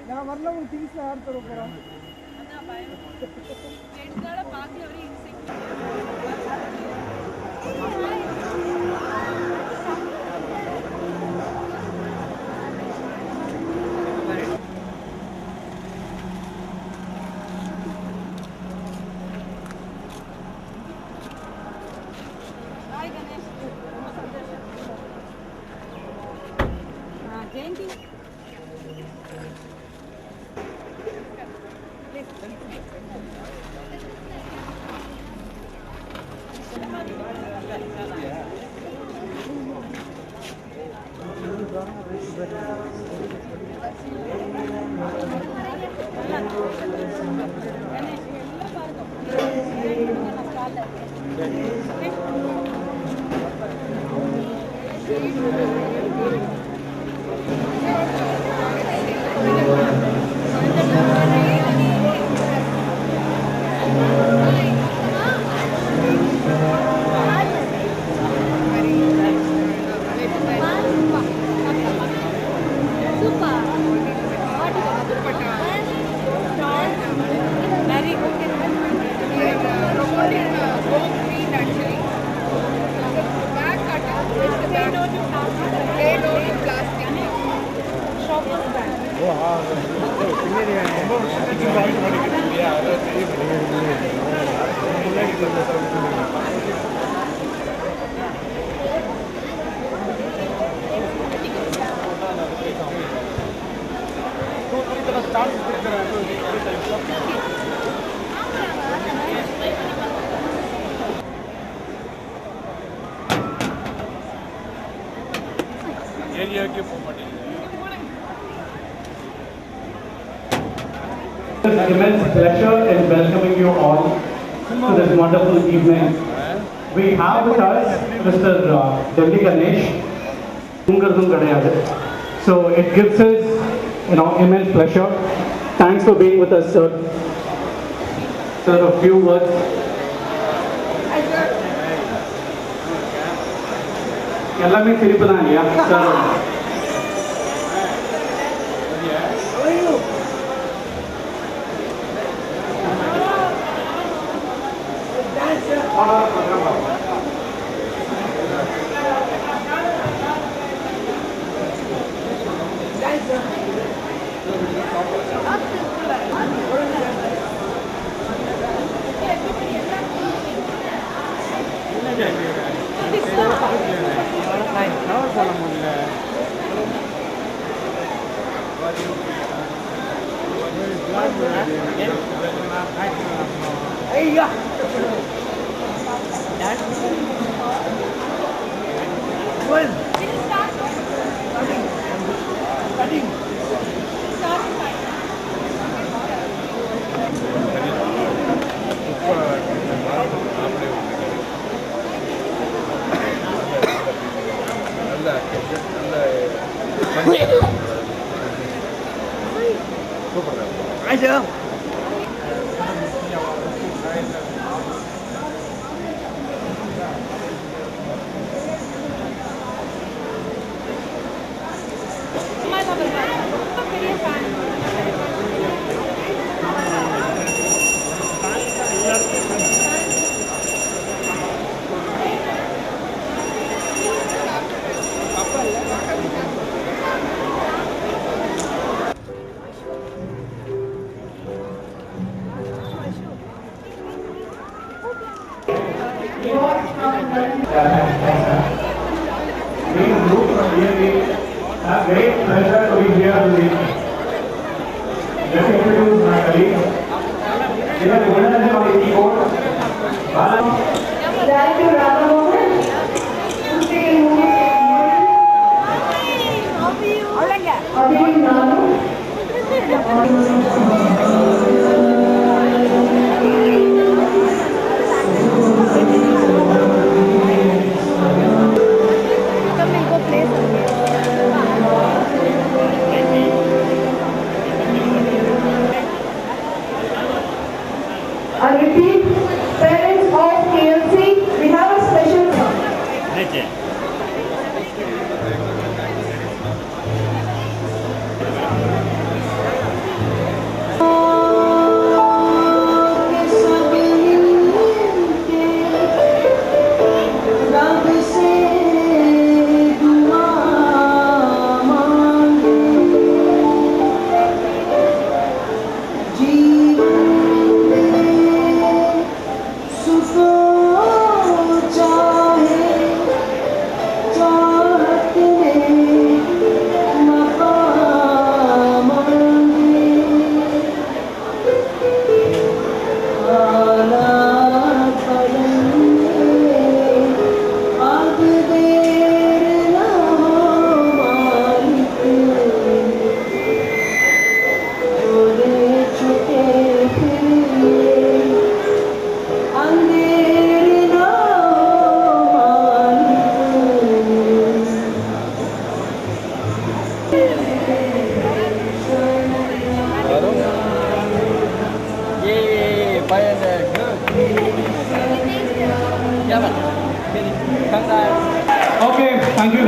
நான் வரல உங்க திங்ஸ்ல யார் தர போறோம் அண்ணா பயம் ரெண்டுனால பாக்கல அவரே இன்செக்ட் ஹாய் கணேஷ் ரொம்ப சந்தோஷம் Jayanthi It's immense pleasure in welcoming you all to this wonderful evening. We have with us Mr. Delhi Ganesh. So it gives us, immense pleasure. Thanks for being with us, sir. Sir, a few words. எல்லாமே சிரிப்பு தான் இல்லையா sir? Great pleasure to be here today. Let me introduce my colleague. This is Gundan on the keyboard. Thank you, Ramamohan. How are you?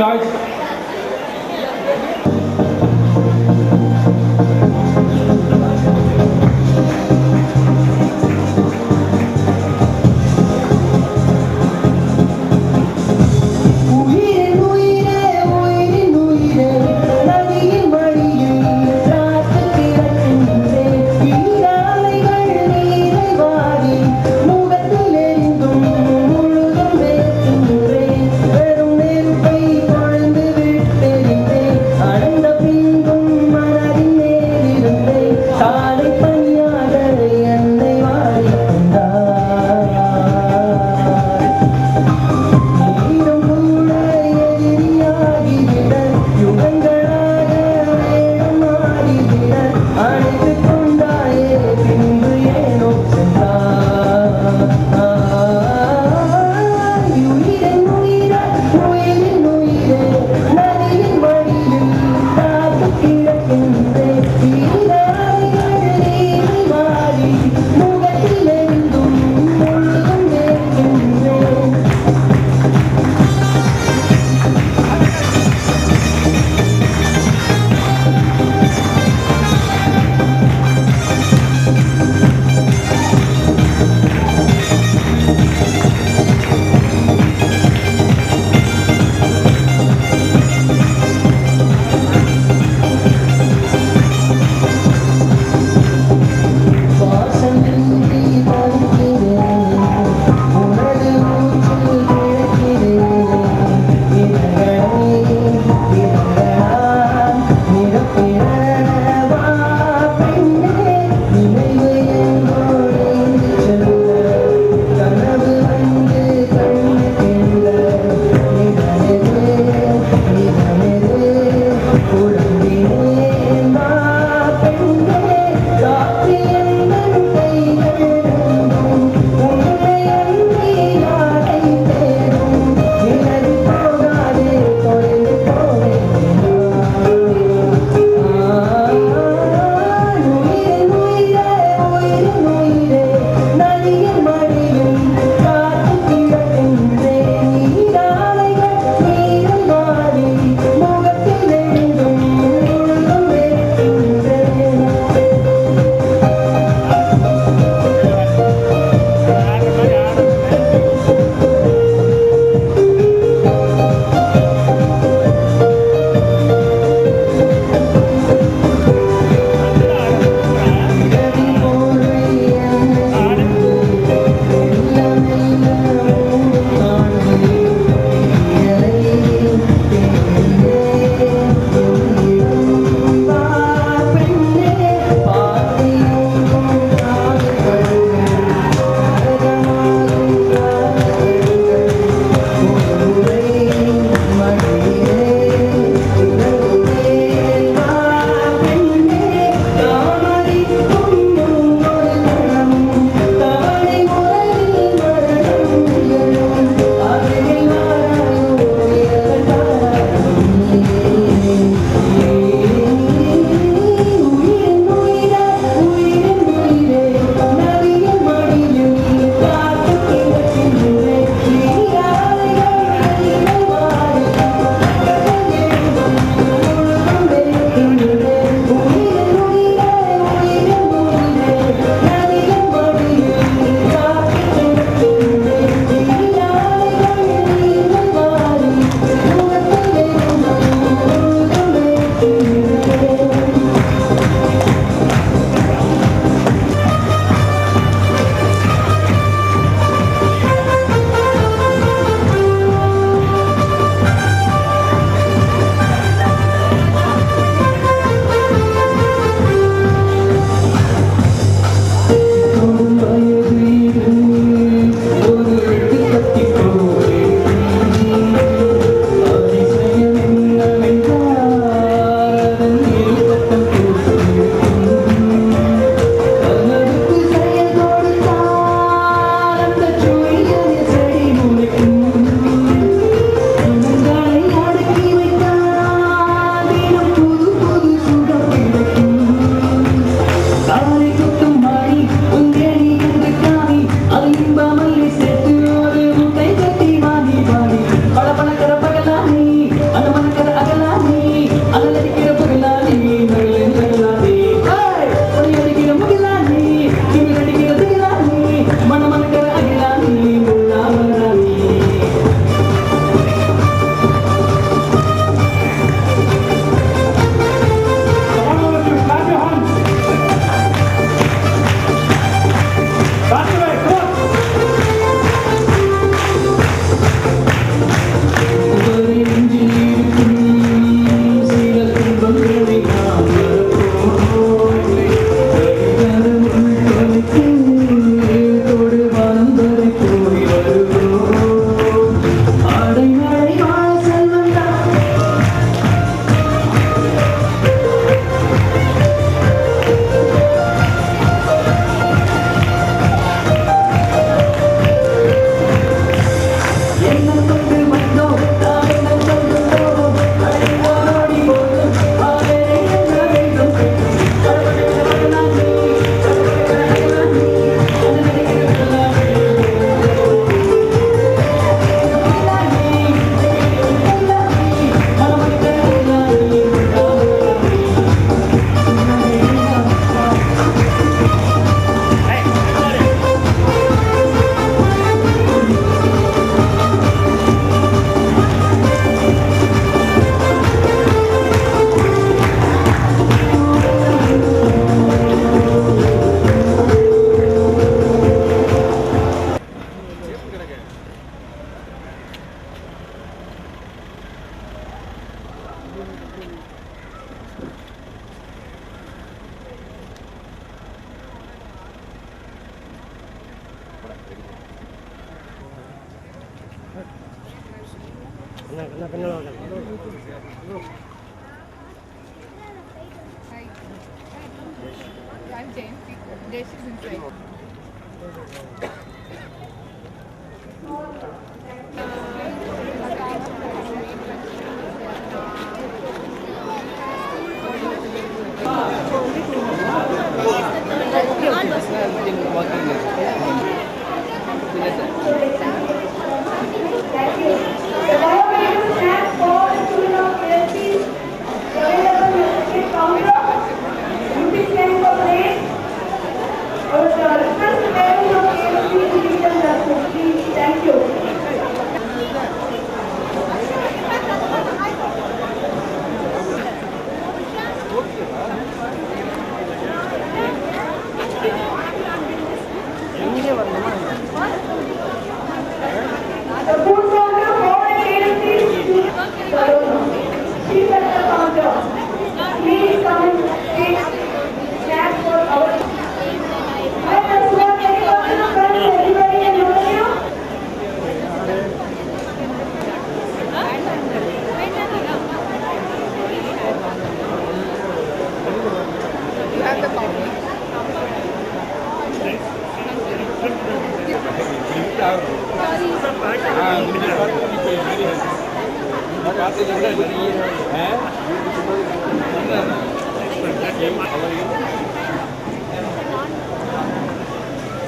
guys. முழுதும் வேற்றும் வெறும் நெருப்பை குழந்து I'm Jane. Jay is inside. Thank you. The food counter for KFC she's at the counter. Please come and take snacks for our. I just want everyone to come, everybody and know you. You have the coffee.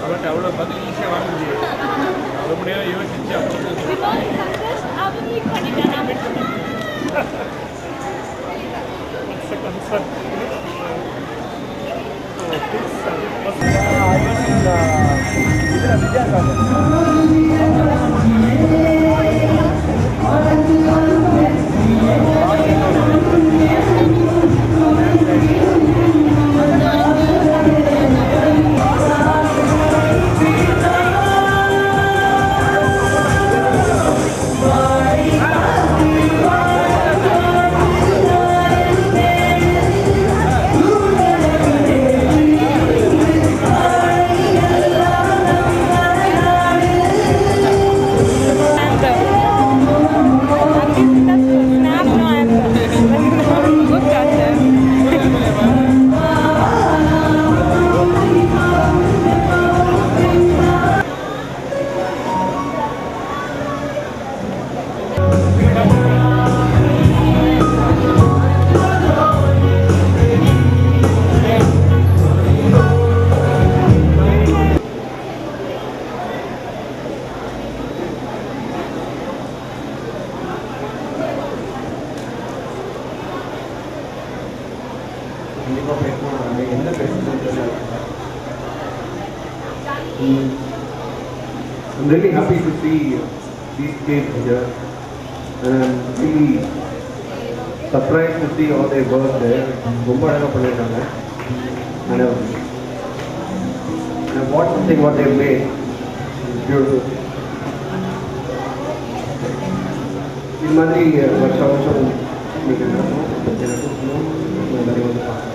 அவர்கிட்ட அவ்வளோ பதில் ஈஸியாக வாங்க முடியாது அது முடியாது யோசிச்சு கண்டிப்பாக பேசணும். நாங்கள் என்ன பேசணும்? I'm really happy to see these kids here, and I'm really surprised to see all their work there. ரொம்ப அழகாக பண்ணியிருக்காங்க. And I've watched something what they've made. It's beautiful. இது மாதிரி வருஷம் வருஷம் நீங்கள் நடக்கும் எல்லாத்தையும் வந்து பார்க்கலாம்.